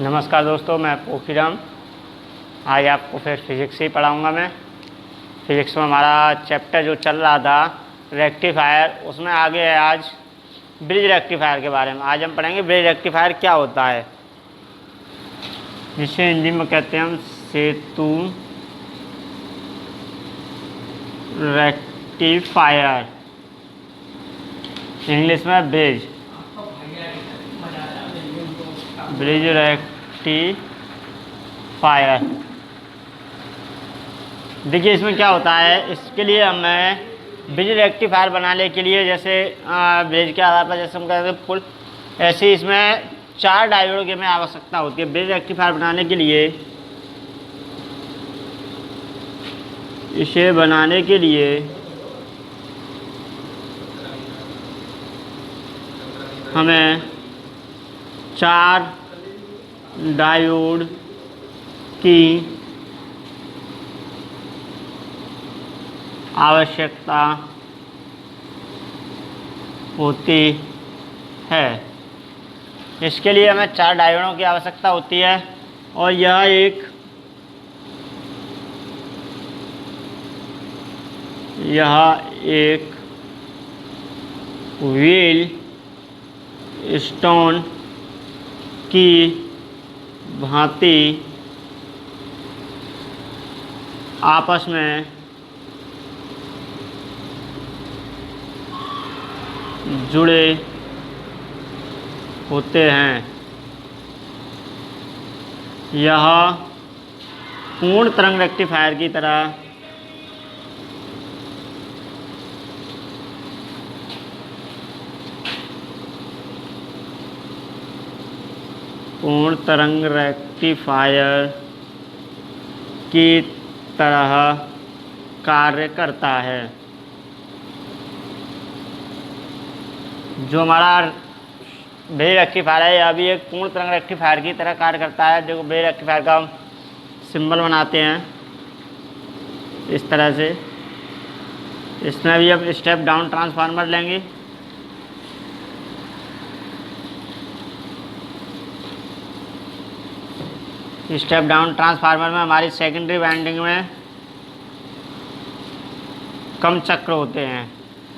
नमस्कार दोस्तों, मैं पोखीराम। आज आपको फिर फिज़िक्स ही पढ़ाऊँगा। मैं फिज़िक्स में हमारा चैप्टर जो चल रहा था रेक्टिफायर, उसमें आगे है आज ब्रिज रेक्टिफायर के बारे में। आज हम पढ़ेंगे ब्रिज रेक्टिफायर क्या होता है, जिसे हिंदी में कहते हैं हम सेतु रेक्टिफायर, इंग्लिश में ब्रिज रेक्टिफायर। देखिए इसमें क्या होता है। इसके लिए हमें ब्रिज रेक्टिफायर बनाने के लिए, जैसे ब्रिज के आधार पर जैसे हम कहते हैं पुल, ऐसे इसमें 4 डायोड की हमें आवश्यकता होती है। ब्रिज रेक्टिफायर बनाने के लिए, इसे बनाने के लिए हमें 4 डायोड की आवश्यकता होती है। इसके लिए हमें 4 डायोडों की आवश्यकता होती है और यह एक व्हील स्टोन की भांति आपस में जुड़े होते हैं। यह पूर्ण तरंग रेक्टिफायर की तरह की तरह कार्य करता है। जो हमारा ब्रिज रेक्टिफायर है, यह भी एक पूर्ण तरंग रेक्टिफायर की तरह कार्य करता है। जो ब्रिज रेक्टिफायर का हम सिंबल बनाते हैं इस तरह से। इसमें भी अब स्टेप डाउन ट्रांसफार्मर लेंगे। स्टेप डाउन ट्रांसफार्मर में हमारी सेकेंडरी वाइंडिंग में कम चक्र होते हैं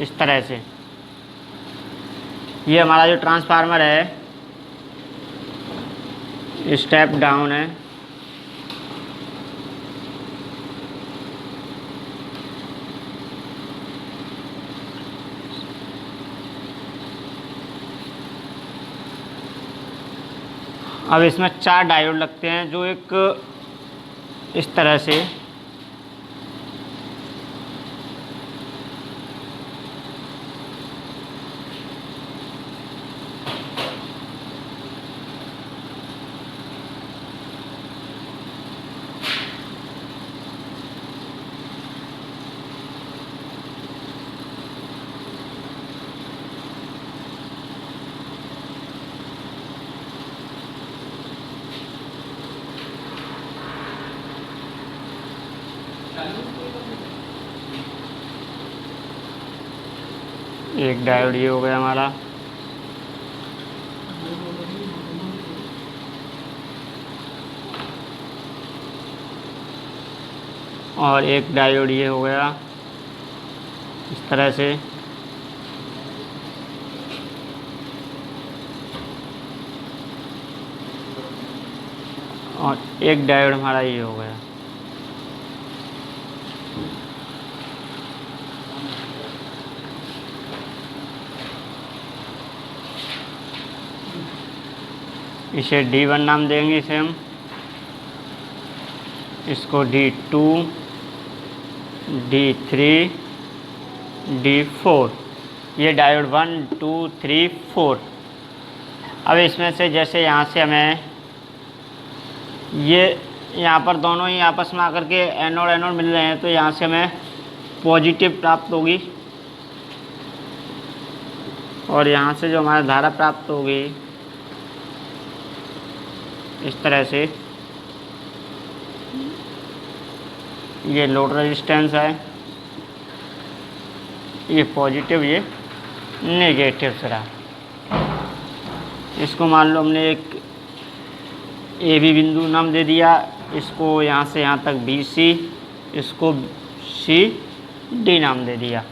इस तरह से। ये हमारा जो ट्रांसफार्मर है स्टेप डाउन है। अब इसमें 4 डायोड लगते हैं, जो एक इस तरह से एक डायोड ये हो गया हमारा। और एक डायोड ये हो गया इस तरह से। और एक डायोड हमारा ये हो गया। इसे D1 नाम देंगे इसे हम। इसको D2, D3, D4, ये डायोड 1, 2, 3, 4। अब इसमें से जैसे यहाँ से हमें ये यहाँ पर दोनों ही आपस में आकर के एनोड एनोड मिल रहे हैं, तो यहाँ से हमें पॉजिटिव प्राप्त होगी और यहाँ से जो हमारा धारा प्राप्त होगी इस तरह से। ये लोड रेजिस्टेंस है, ये पॉजिटिव, ये नेगेटिव से रहा। इसको मान लो हमने एक ए बी बिंदु नाम दे दिया, इसको यहाँ से यहाँ तक बी सी, इसको सी डी नाम दे दिया।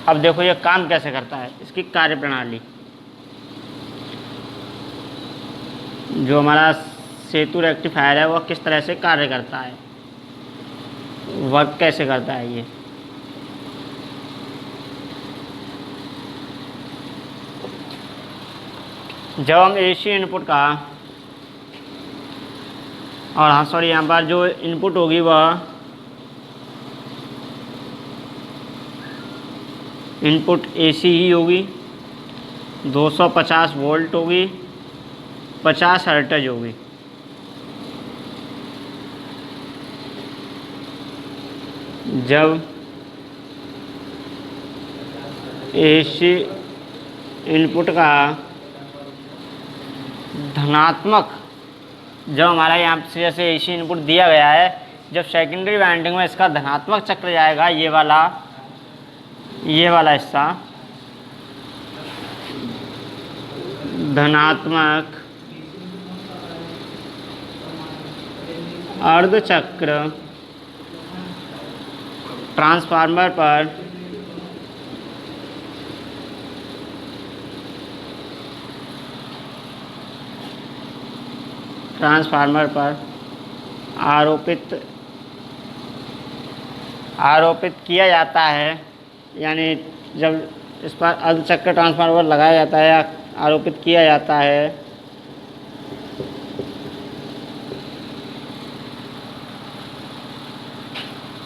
अब देखो ये काम कैसे करता है, इसकी कार्यप्रणाली। जो हमारा सेतु रेक्टिफायर है वह किस तरह से कार्य करता है, वर्क कैसे करता है ये। जब हम एसी इनपुट का, और हाँ सॉरी, यहाँ पर जो इनपुट होगी वह इनपुट एसी ही होगी, 250 वोल्ट होगी, 50 हर्ट्ज होगी। जब एसी इनपुट का धनात्मक, जब हमारा यहाँ से जैसे एसी इनपुट दिया गया है, जब सेकेंडरी वाइंडिंग में इसका धनात्मक चक्र जाएगा, ये वाला हिस्सा धनात्मक अर्धचक्र ट्रांसफार्मर पर आरोपित किया जाता है। यानी जब इस पर अर्धचक्र ट्रांसफार्मर लगाया जाता है या आरोपित किया जाता है,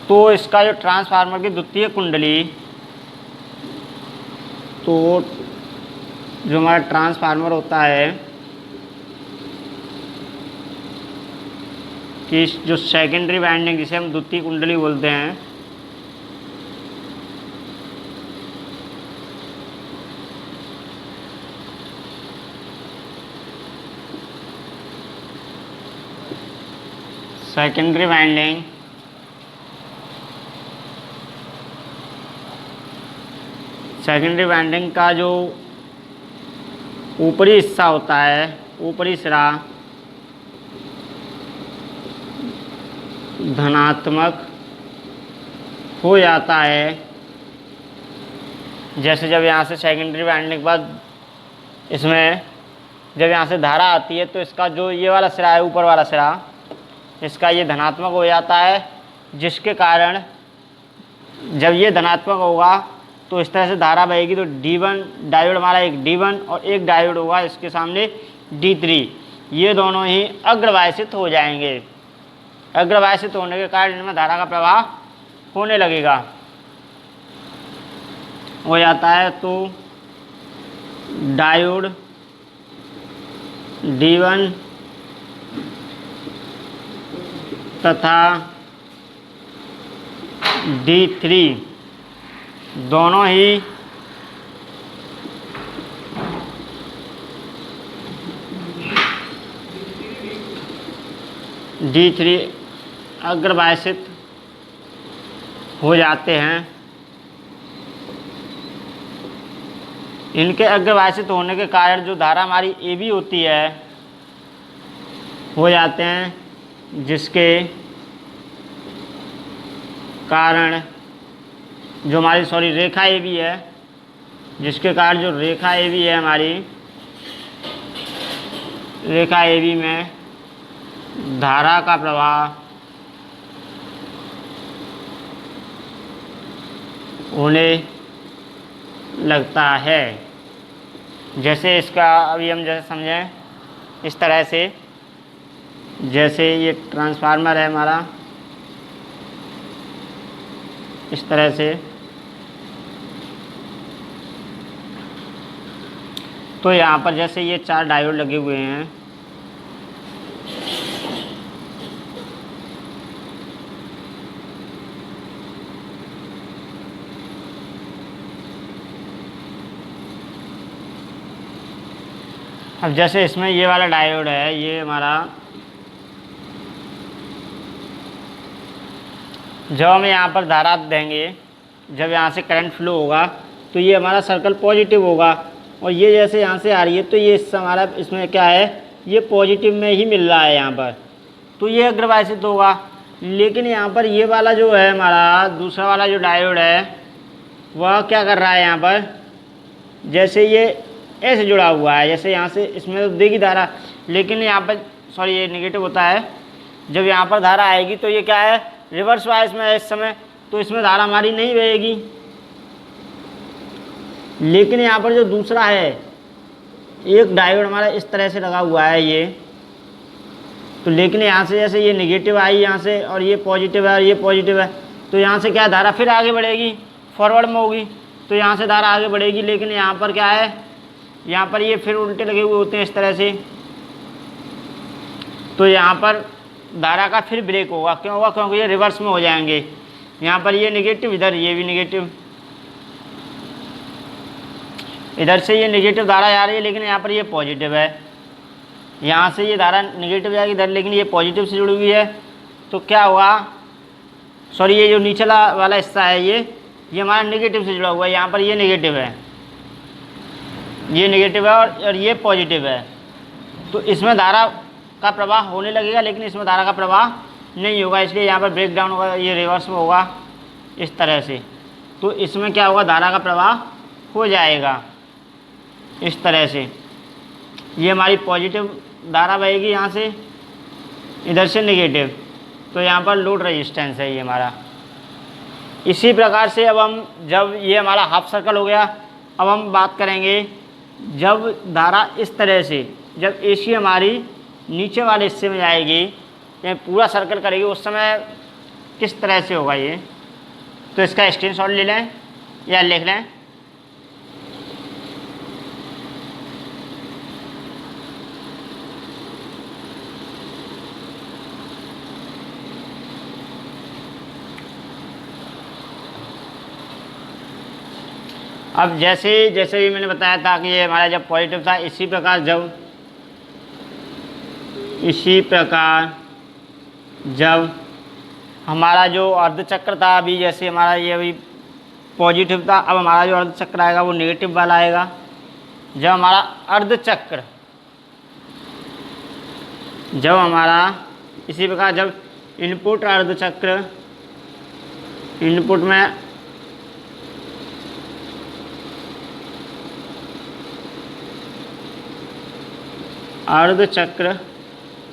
तो इसका जो ट्रांसफार्मर की द्वितीय कुंडली, तो जो हमारा ट्रांसफार्मर होता है कि जो सेकेंडरी वाइंडिंग जिसे हम द्वितीय कुंडली बोलते हैं, सेकेंडरी वाइंडिंग का जो ऊपरी हिस्सा होता है, ऊपरी सिरा धनात्मक हो जाता है। जैसे जब यहाँ से सेकेंडरी वाइंडिंग के बाद इसमें जब यहाँ से धारा आती है, तो इसका जो ये वाला सिरा है, ऊपर वाला सिरा, इसका ये धनात्मक हो जाता है, जिसके कारण जब ये धनात्मक होगा तो इस तरह से धारा बहेगी। तो D1 डायोड हमारा एक D1 और एक डायोड होगा इसके सामने D3, ये दोनों ही अग्रवायसित हो जाएंगे। अग्रवायसित होने के कारण इनमें धारा का प्रवाह होने लगेगा, हो जाता है। तो डायोड D1 तथा D3 दोनों ही D3 अग्रवायसित हो जाते हैं। इनके अग्रवायसित होने के कारण जो धारा हमारी AB होती है, हो जाते हैं, जिसके कारण जो हमारी रेखा AB है, जिसके कारण जो रेखा AB है हमारी, रेखा AB में धारा का प्रवाह होने लगता है। जैसे इसका अभी हम जैसे समझें इस तरह से, जैसे ये ट्रांसफार्मर है हमारा, इस तरह से, तो यहाँ पर जैसे ये 4 डायोड लगे हुए हैं, अब जैसे इसमें ये वाला डायोड है, ये हमारा, जब हम यहाँ पर धारा देंगे, जब यहाँ से करंट फ्लो होगा, तो ये हमारा सर्कल पॉजिटिव होगा, और ये जैसे यहाँ से आ रही है, तो ये हमारा इसमें क्या है, ये पॉजिटिव में ही मिल रहा है यहाँ पर, तो ये अग्रवासित होगा। लेकिन यहाँ पर ये वाला जो है हमारा दूसरा वाला जो डायोड है वह क्या कर रहा है यहाँ पर, जैसे ये ऐसे जुड़ा हुआ है, जैसे यहाँ से इसमें तो देगी धारा, लेकिन यहाँ पर सॉरी ये नेगेटिव होता है। जब यहाँ पर धारा आएगी तो ये क्या है, रिवर्स वाइस में है इस समय, तो इसमें धारा हमारी नहीं बहेगी। लेकिन यहाँ पर जो दूसरा है, एक डायोड हमारा इस तरह से लगा हुआ है ये, तो लेकिन यहाँ से जैसे ये नेगेटिव आई यहाँ से और ये पॉजिटिव है और ये पॉजिटिव है, तो यहाँ से क्या धारा फिर आगे बढ़ेगी, फॉरवर्ड में होगी, तो यहाँ से धारा आगे बढ़ेगी। लेकिन यहाँ पर क्या है, यहाँ पर ये फिर उल्टे लगे हुए होते हैं इस तरह से, तो यहाँ पर धारा का फिर ब्रेक होगा। क्यों होगा, क्योंकि ये रिवर्स में हो जाएंगे। यहाँ पर ये नेगेटिव, इधर ये भी नेगेटिव, इधर से ये नेगेटिव धारा जा रही है, लेकिन यहाँ पर ये पॉजिटिव है। यहाँ से ये धारा नेगेटिव जाएगी इधर, लेकिन ये पॉजिटिव से जुड़ी हुई है, तो क्या होगा, सॉरी ये जो नीचला वाला हिस्सा है ये हमारा नेगेटिव से जुड़ा हुआ है। यहाँ पर ये नेगेटिव है, ये नेगेटिव है और ये पॉजिटिव है, तो इसमें धारा का प्रवाह होने लगेगा, लेकिन इसमें धारा का प्रवाह नहीं होगा, इसलिए यहाँ पर ब्रेक डाउन होगा, ये रिवर्स में होगा इस तरह से। तो इसमें क्या होगा, धारा का प्रवाह हो जाएगा इस तरह से। ये हमारी पॉजिटिव धारा बहेगी यहाँ से, इधर से नेगेटिव, तो यहाँ पर लोड रेजिस्टेंस है ये हमारा। इसी प्रकार से अब हम, जब ये हमारा हाफ सर्कल हो गया, अब हम बात करेंगे जब धारा इस तरह से, जब एसी हमारी नीचे वाले हिस्से में जाएगी, या पूरा सर्कल करेगी, उस समय किस तरह से होगा ये। तो इसका स्क्रीनशॉट ले लें या लिख लें। अब जैसे जैसे भी मैंने बताया था कि ये हमारा जब पॉजिटिव था, इसी प्रकार जब हमारा जो अर्धचक्र था, अभी जैसे हमारा ये अभी पॉजिटिव था, अब हमारा जो अर्धचक्र आएगा वो नेगेटिव वाला आएगा। जब हमारा अर्धचक्र, जब हमारा इसी प्रकार जब इनपुट अर्धचक्र, इनपुट में अर्धचक्र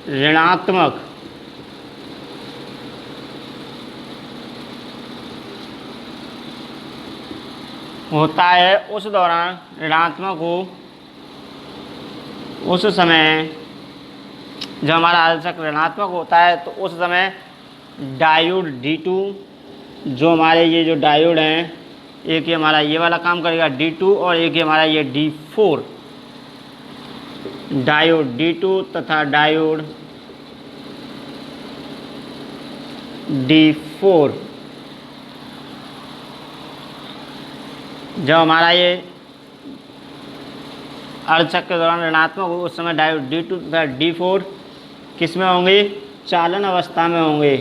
ऋणात्मक होता है, उस दौरान ऋणात्मक हो, उस समय जब हमारा अर्धचक्र ऋणात्मक होता है, तो उस समय डायोड D2, जो हमारे ये जो डायोड हैं, एक ही हमारा ये वाला काम करेगा D2 और एक ही हमारा ये D4, डायोड D2 तथा डायोड D4, जब हमारा ये अर्धचक्र के दौरान ऋणात्मक हो, उस समय डायोड D2 तथा D4 किस में होंगे, चालन अवस्था में होंगे।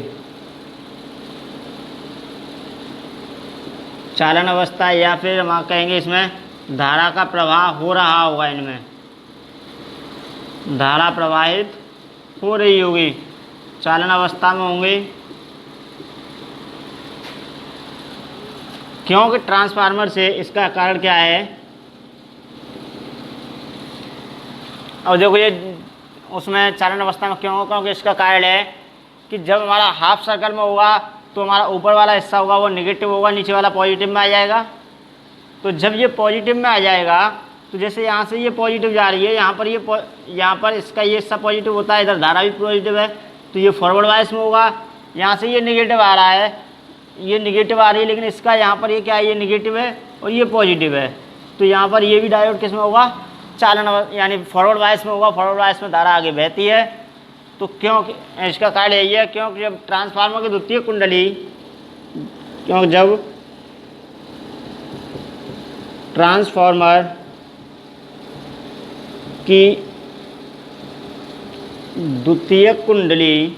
चालन अवस्था, या फिर हम कहेंगे इसमें धारा का प्रवाह हो रहा होगा, इनमें धारा प्रवाहित हो रही होगी, चालन अवस्था में होंगे। क्योंकि ट्रांसफार्मर से, इसका कारण क्या है, और देखो ये उसमें चालन अवस्था में क्यों होगा, क्योंकि इसका कारण है कि जब हमारा हाफ सर्कल में होगा तो हमारा ऊपर वाला हिस्सा होगा वो नेगेटिव होगा, नीचे वाला पॉजिटिव में आ जाएगा। तो जब ये पॉजिटिव में आ जाएगा, तो जैसे यहाँ से ये पॉजिटिव जा रही है, यहाँ पर इसका ये हिस्सा पॉजिटिव होता है, इधर धारा भी पॉजिटिव है, तो ये फॉरवर्ड वाइस में होगा। यहाँ से ये नेगेटिव आ रहा है, ये नेगेटिव आ रही है, लेकिन इसका यहाँ पर ये क्या है, ये नेगेटिव है और ये पॉजिटिव है, तो यहाँ पर ये भी डायोड किस में होगा, चालन यानी फॉरवर्ड वाइस में होगा। फॉरवर्ड वाइस में धारा आगे बहती है। तो क्योंकि इसका कारण यही है, क्योंकि जब ट्रांसफार्मर की द्वितीयक कुंडली, क्योंकि जब ट्रांसफार्मर की द्वितीयक कुंडली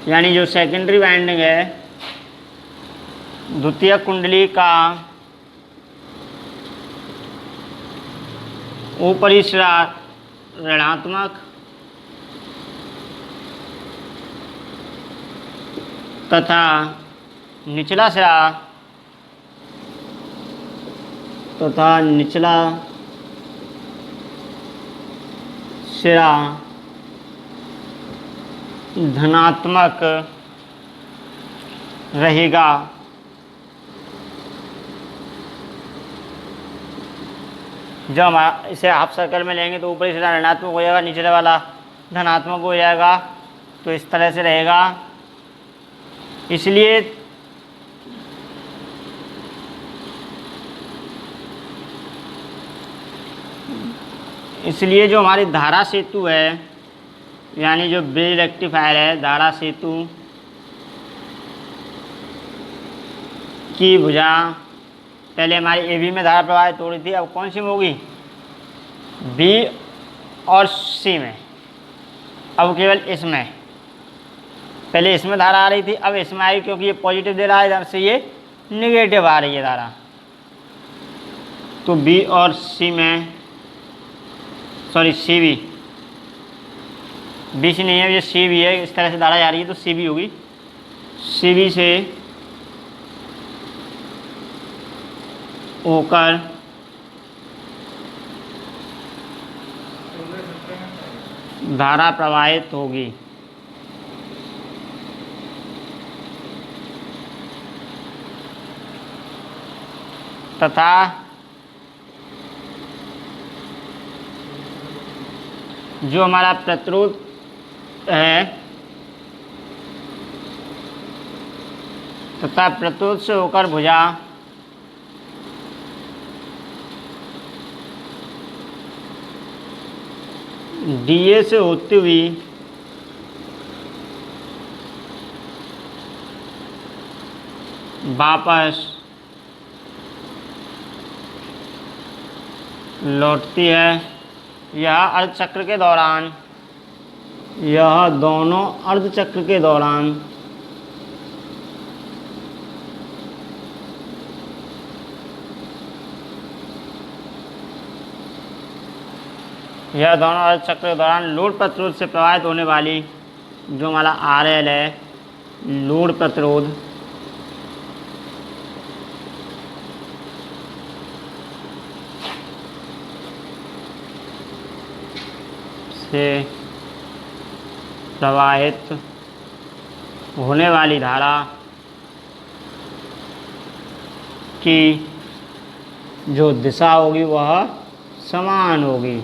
यानी जो सेकेंडरी वाइंडिंग है, द्वितीयक कुंडली का ऊपरी सिरा ऋणात्मक तथा निचला सिरा धनात्मक रहेगा। जो हमारा इसे हाफ सर्कल में लेंगे तो ऊपरी सिरा ऋणात्मक हो जाएगा, निचले वाला धनात्मक हो जाएगा। तो इस तरह से रहेगा। इसलिए जो हमारी धारा सेतु है, यानी जो ब्रिज रेक्टिफायर है, धारा सेतु की भुजा पहले हमारी AB में धारा प्रवाहित हो रही थी, अब कौन सी में होगी? B और C में। अब केवल इसमें, पहले इसमें धारा आ रही थी, अब इसमें आई, क्योंकि ये पॉजिटिव दे रहा है, इधर से ये निगेटिव आ रही है धारा। तो B और C में, सॉरी CB, BC नहीं है, ये CB है, इस तरह से धारा जा रही है तो CB होगी। CB से होकर धारा प्रवाहित होगी। तथा जो हमारा प्रतिरोध है, तथा प्रतिरोध से होकर भुजा DA से होती हुई वापस लौटती है। यह अर्धचक्र के दौरान, यह दोनों अर्धचक्र के दौरान लोड प्रतिरोध से प्रवाहित होने वाली जो हमारा RL है, लोड प्रतिरोध, से प्रवाहित होने वाली धारा की जो दिशा होगी वह समान होगी।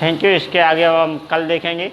Thank you. इसके आगे अब हम कल देखेंगे।